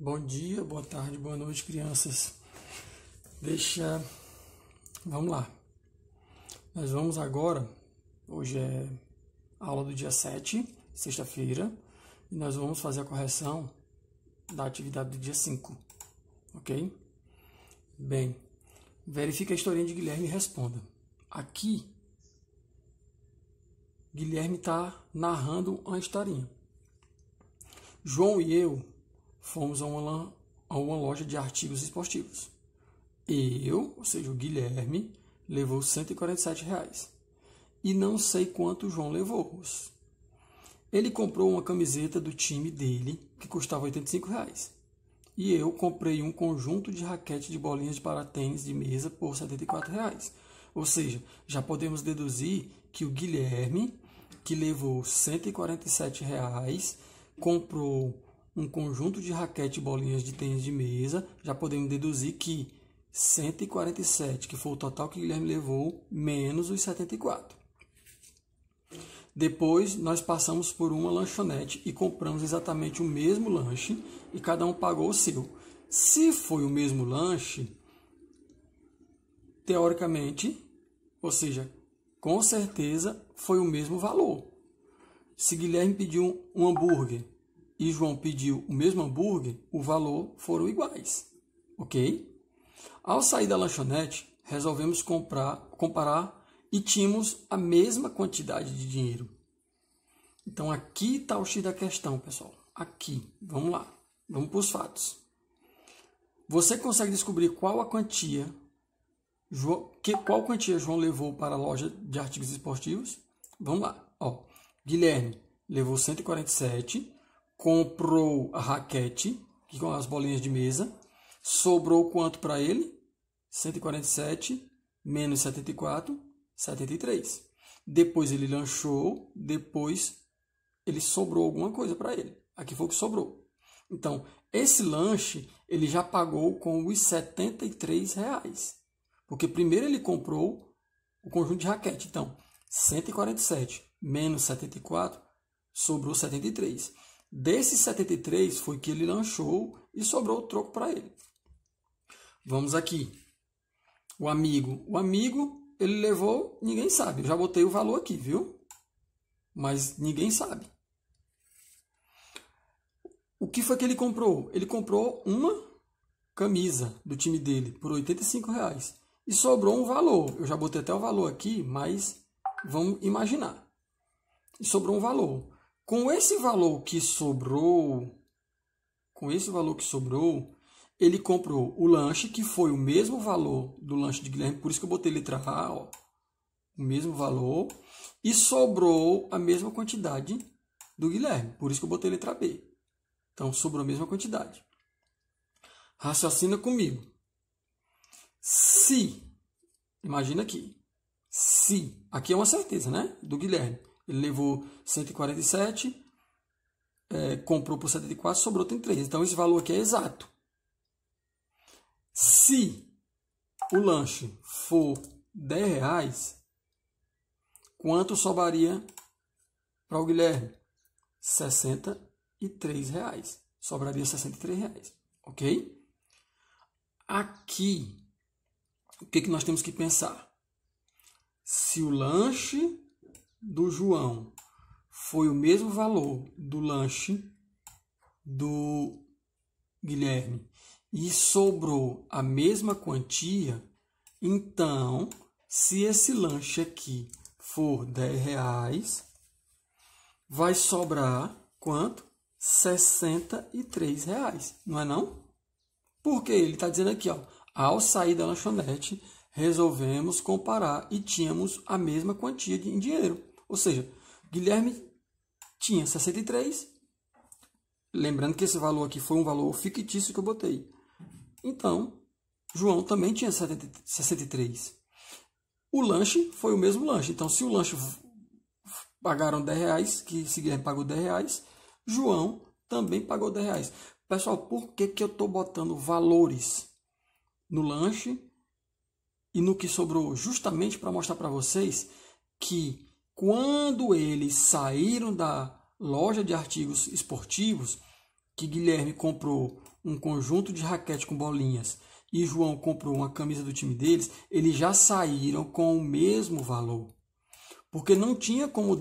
Bom dia, boa tarde, boa noite, crianças. Vamos lá. Nós vamos agora, hoje é a aula do dia 7, sexta-feira, e nós vamos fazer a correção da atividade do dia 5, ok? Bem, verifique a historinha de Guilherme e responda. Aqui, Guilherme está narrando uma historinha. João e eu fomos a uma loja de artigos esportivos. Ou seja, o Guilherme, levou R$ 147. E não sei quanto o João levou. Ele comprou uma camiseta do time dele, que custava R$ 85. E eu comprei um conjunto de raquete de bolinhas de paratênis de mesa por R$ 74. Ou seja, já podemos deduzir que o Guilherme, que levou R$ 147, comprou um conjunto de raquete e bolinhas de tênis de mesa, já podemos deduzir que 147, que foi o total que o Guilherme levou, menos os 74. Depois, nós passamos por uma lanchonete e compramos exatamente o mesmo lanche e cada um pagou o seu. Se foi o mesmo lanche, teoricamente, ou seja, com certeza foi o mesmo valor. Se Guilherme pediu um hambúrguer e João pediu o mesmo hambúrguer, o valor foram iguais, ok? Ao sair da lanchonete, resolvemos comparar e tínhamos a mesma quantidade de dinheiro. Então, aqui está o X da questão, pessoal. Aqui, vamos lá, vamos para os fatos. Você consegue descobrir qual quantia João levou para a loja de artigos esportivos? Vamos lá. Ó, Guilherme levou 147, comprou a raquete, com as bolinhas de mesa, sobrou quanto para ele? 147 menos 74, 73. Depois ele lanchou, depois ele sobrou alguma coisa para ele. Aqui foi o que sobrou. Então, esse lanche ele já pagou com os R$ 73. Porque primeiro ele comprou o conjunto de raquete. Então, 147 menos 74, sobrou 73. Desses 73 foi que ele lanchou e sobrou o troco para ele. Vamos aqui. O amigo, ele levou, ninguém sabe. Eu já botei o valor aqui, viu? Mas ninguém sabe. O que foi que ele comprou? Ele comprou uma camisa do time dele por R$ 85. E sobrou um valor. Eu já botei até o valor aqui, mas vamos imaginar. E sobrou um valor. Com esse valor que sobrou, ele comprou o lanche, que foi o mesmo valor do lanche de Guilherme, por isso que eu botei letra A, ó, o mesmo valor, e sobrou a mesma quantidade do Guilherme, por isso que eu botei letra B. Então, sobrou a mesma quantidade. Raciocina comigo. Imagina aqui, aqui é uma certeza, né, do Guilherme. Ele levou 147, comprou por 74, sobrou 33. Então, esse valor aqui é exato. Se o lanche for R$10, quanto sobraria para o Guilherme? R$63. Sobraria R$63, ok? Aqui, o que nós temos que pensar? Se o lanche do João foi o mesmo valor do lanche do Guilherme e sobrou a mesma quantia, então, se esse lanche aqui for R$10, vai sobrar quanto? R$63, não é não? Porque ele está dizendo aqui, ó, ao sair da lanchonete, resolvemos comparar e tínhamos a mesma quantia em dinheiro. Ou seja, Guilherme tinha 63. Lembrando que esse valor aqui foi um valor fictício que eu botei. Então, João também tinha 63. O lanche foi o mesmo lanche. Então, se o lanche pagaram R$10, que se Guilherme pagou R$10, João também pagou R$10. Pessoal, por que eu estou botando valores no lanche e no que sobrou? Justamente para mostrar para vocês que quando eles saíram da loja de artigos esportivos, que Guilherme comprou um conjunto de raquete com bolinhas e João comprou uma camisa do time deles, eles já saíram com o mesmo valor. Porque não tinha como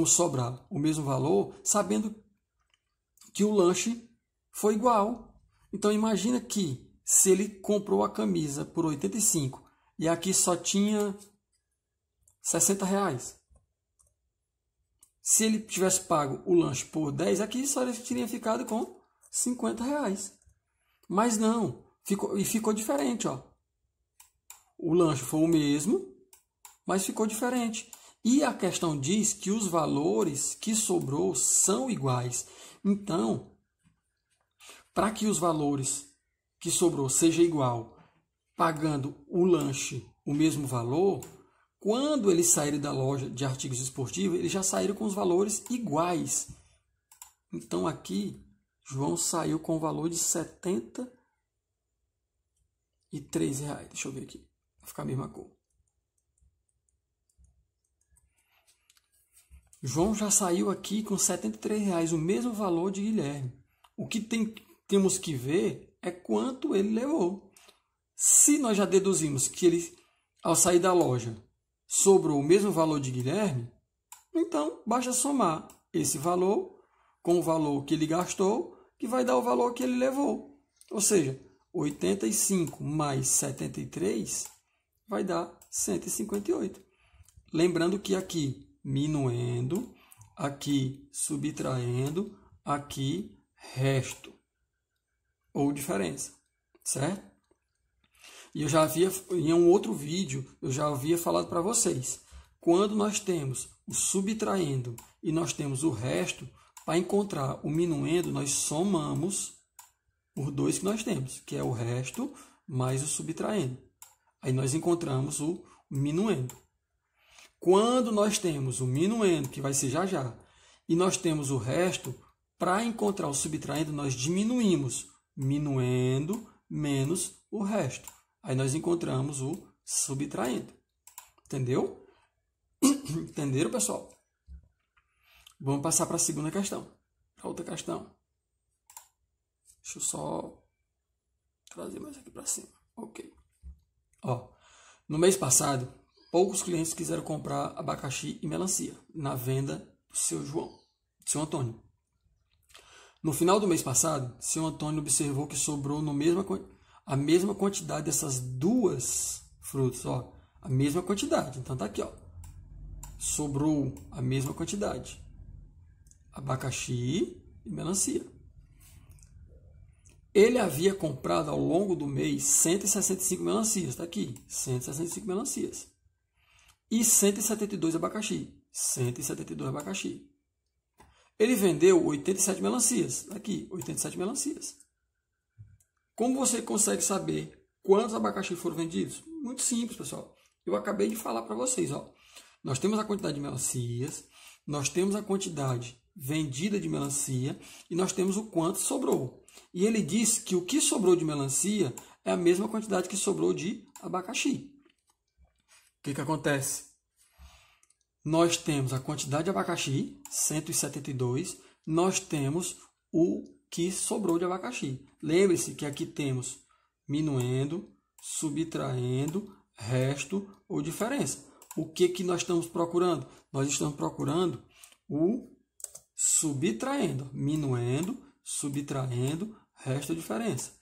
sobrar o mesmo valor, sabendo que o lanche foi igual. Então imagina que se ele comprou a camisa por 85 e aqui só tinha 60 reais. Se ele tivesse pago o lanche por 10, aqui só ele teria ficado com 50 reais. Mas não, ficou diferente. Ó. O lanche foi o mesmo, mas ficou diferente. E a questão diz que os valores que sobrou são iguais. Então, para que os valores que sobrou seja igual, pagando o lanche o mesmo valor, quando eles saírem da loja de artigos esportivos, eles já saíram com os valores iguais. Então aqui, João saiu com o valor de R$ 73. Deixa eu ver aqui, vai ficar a mesma cor. João já saiu aqui com R$ 73, o mesmo valor de Guilherme. O que temos que ver é quanto ele levou. Se nós já deduzimos que ele, ao sair da loja, sobrou o mesmo valor de Guilherme, então basta somar esse valor com o valor que ele gastou, que vai dar o valor que ele levou. Ou seja, 85 mais 73 vai dar 158. Lembrando que aqui minuendo, aqui subtraindo, aqui resto ou diferença, certo? E eu já havia, em um outro vídeo, eu já havia falado para vocês, quando nós temos o subtraindo e nós temos o resto, para encontrar o minuendo, nós somamos os dois que nós temos, que é o resto mais o subtraindo. Aí nós encontramos o minuendo. Quando nós temos o minuendo, que vai ser já já, e nós temos o resto, para encontrar o subtraindo, nós diminuímos minuendo menos o resto. Aí nós encontramos o subtraindo. Entendeu? Entenderam, pessoal? Vamos passar para a segunda questão. Para outra questão. Deixa eu só trazer mais aqui para cima. Ok. Ó, no mês passado, poucos clientes quiseram comprar abacaxi e melancia na venda do seu João, do seu Antônio. No final do mês passado, seu Antônio observou que sobrou a mesma quantidade dessas duas frutas, ó, a mesma quantidade. Então tá aqui, ó. Sobrou a mesma quantidade. Abacaxi e melancia. Ele havia comprado ao longo do mês 165 melancias, tá aqui, 165 melancias. E 172 abacaxi, 172 abacaxi. Ele vendeu 87 melancias, tá aqui, 87 melancias. Como você consegue saber quantos abacaxi foram vendidos? Muito simples, pessoal. Eu acabei de falar para vocês, ó. Nós temos a quantidade de melancias, nós temos a quantidade vendida de melancia e nós temos o quanto sobrou. E ele disse que o que sobrou de melancia é a mesma quantidade que sobrou de abacaxi. O que acontece? Nós temos a quantidade de abacaxi, 172, nós temos o que sobrou de abacaxi. Lembre-se que aqui temos minuendo, subtraindo, resto ou diferença. O que nós estamos procurando? Nós estamos procurando o subtraindo, minuendo, subtraindo, resto ou diferença.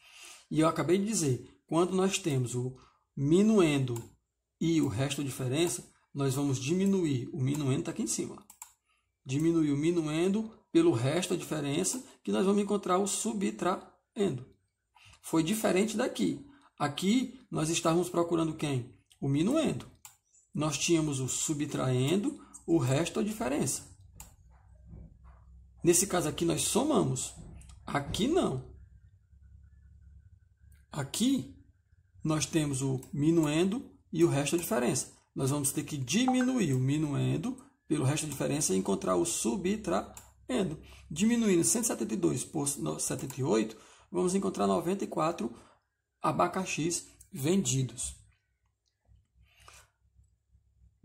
E eu acabei de dizer, quando nós temos o minuendo e o resto ou diferença, nós vamos diminuir o minuendo, está aqui em cima. Diminuir o minuendo pelo resto, a diferença, que nós vamos encontrar o subtraindo. Foi diferente daqui. Aqui nós estávamos procurando quem? O minuendo. Nós tínhamos o subtraindo, o resto, a diferença. Nesse caso aqui nós somamos. Aqui não. Aqui nós temos o minuendo e o resto, a diferença. Nós vamos ter que diminuir o minuendo pelo resto da diferença e encontrar o subtraindo. Diminuindo 172 por 78, vamos encontrar 94 abacaxis vendidos.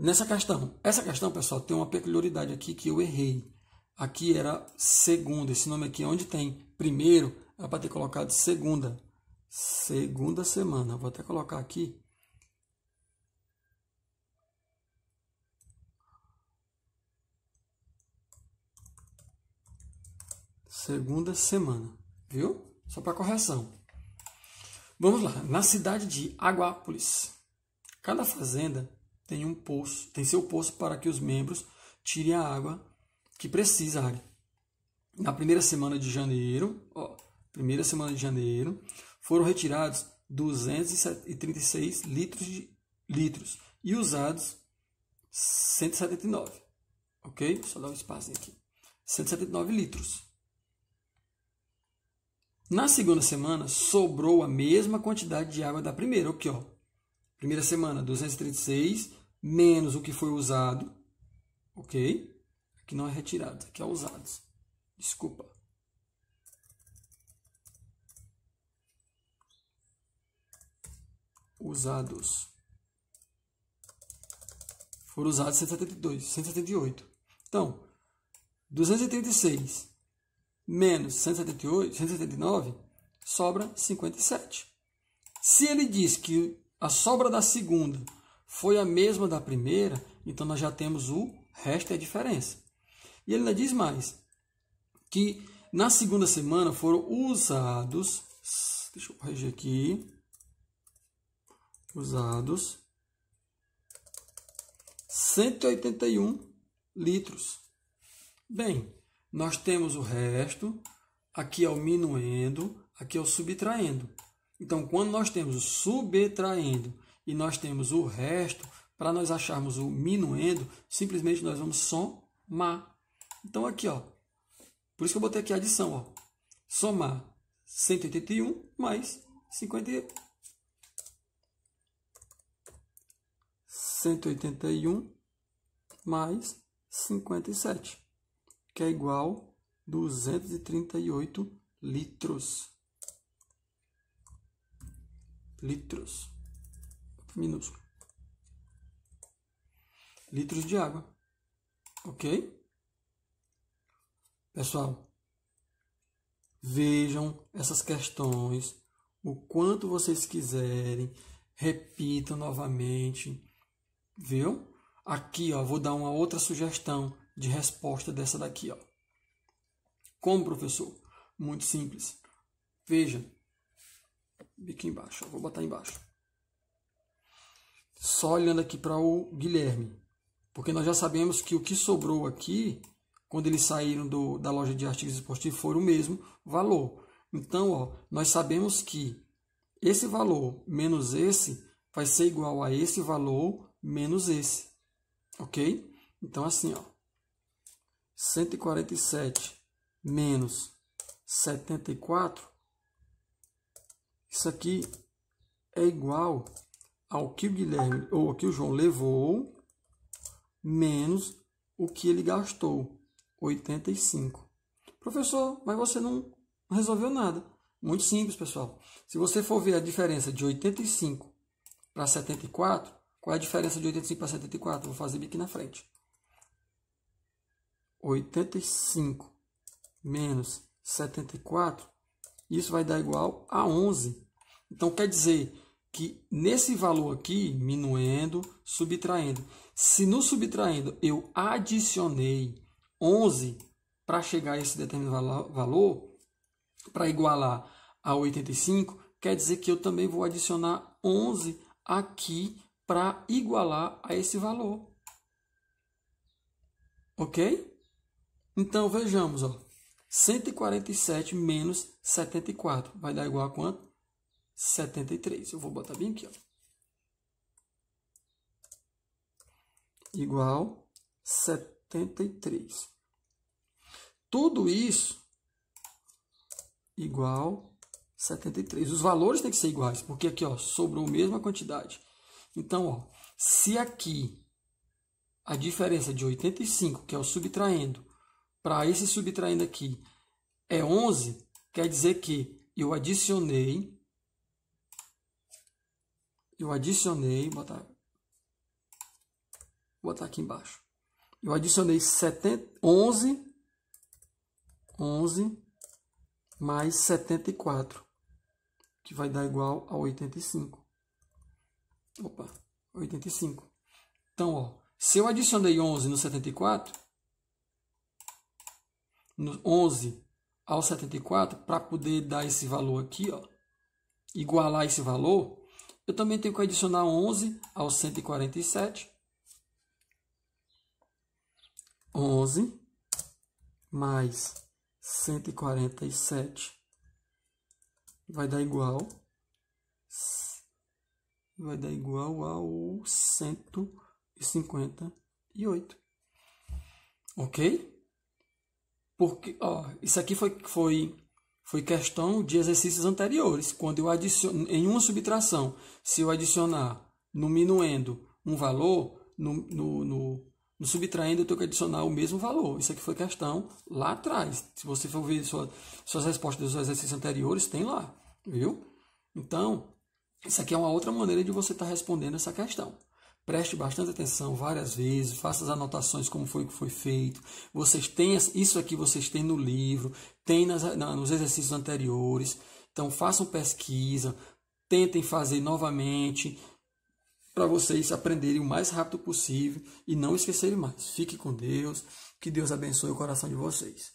Essa questão, pessoal, tem uma peculiaridade aqui que eu errei. aqui era segunda. Esse nome aqui, onde tem primeiro, era para ter colocado segunda. Segunda semana. Vou até colocar aqui. Segunda semana. Viu? Só para correção. Vamos lá. Na cidade de Aguápolis, cada fazenda tem um poço, tem seu poço para que os membros tirem a água que precisarem. Na primeira semana de janeiro, foram retirados 236 litros e usados 179. Ok? Só dar um espaço aqui. 179 litros. Na segunda semana, sobrou a mesma quantidade de água da primeira. Aqui, ó. Primeira semana, 236, menos o que foi usado. Ok? Aqui não é retirado, aqui é usados. Desculpa. Usados. Foram usados 178. Então, 236 menos 179, sobra 57. Se ele diz que a sobra da segunda foi a mesma da primeira, então nós já temos o resto e a diferença. E ele ainda diz mais, que na segunda semana foram usados, deixa eu corrigir aqui, usados 181 litros. Bem, nós temos o resto, aqui é o minuendo, aqui é o subtraindo. Então, quando nós temos o subtraindo e nós temos o resto, para nós acharmos o minuendo, simplesmente nós vamos somar. Então, aqui, ó, por isso que eu botei aqui a adição, ó, somar 181 mais 181 mais 57. Que é igual a 238 litros. Litros. Minúsculo. Litros de água. Ok? Pessoal, vejam essas questões o quanto vocês quiserem. Repitam novamente. Viu? Aqui, ó, vou dar uma outra sugestão de resposta dessa daqui, ó. Como, professor? Muito simples. Veja, aqui embaixo, ó, vou botar embaixo. Só olhando aqui para o Guilherme, porque nós já sabemos que o que sobrou aqui, quando eles saíram da loja de artigos esportivos, foi o mesmo valor. Então, ó, nós sabemos que esse valor menos esse vai ser igual a esse valor menos esse. Ok? Então, assim, ó. 147 menos 74, isso aqui é igual ao que o Guilherme ou ao que o João levou menos o que ele gastou, 85. Professor, mas você não resolveu nada. Muito simples, pessoal. Se você for ver a diferença de 85 para 74, qual é a diferença de 85 para 74? Vou fazer aqui na frente. 85 menos 74, isso vai dar igual a 11. Então, quer dizer que nesse valor aqui, minuendo, subtraindo, se no subtraindo eu adicionei 11 para chegar a esse determinado valor, para igualar a 85, quer dizer que eu também vou adicionar 11 aqui para igualar a esse valor. Ok? Então, vejamos, ó, 147 menos 74 vai dar igual a quanto? 73. Eu vou botar bem aqui, ó. Igual 73. Tudo isso igual 73. Os valores têm que ser iguais, porque aqui, ó, sobrou a mesma quantidade. Então, ó, se aqui a diferença de 85, que é o subtraindo, para esse subtraindo aqui é 11, quer dizer que eu adicionei, vou botar aqui embaixo, eu adicionei 11 11 mais 74, que vai dar igual a 85. Opa, 85. Então, ó, se eu adicionei 11 no 74, no 11 ao 74, para poder dar esse valor aqui, ó, igualar esse valor, eu também tenho que adicionar 11 ao 147. 11 mais 147 vai dar igual ao 158. Ok? Porque, ó, isso aqui foi questão de exercícios anteriores. Quando eu adiciono em uma subtração, se eu adicionar no minuendo um valor, no subtraindo eu tenho que adicionar o mesmo valor. Isso aqui foi questão lá atrás. Se você for ver suas respostas dos exercícios anteriores, tem lá, viu? Então, isso aqui é uma outra maneira de você estar respondendo essa questão. Preste bastante atenção várias vezes, faça as anotações como foi que foi feito. Vocês têm isso aqui, vocês têm no livro, tem nos exercícios anteriores. Então façam pesquisa, tentem fazer novamente para vocês aprenderem o mais rápido possível e não esquecerem mais. Fique com Deus, que Deus abençoe o coração de vocês.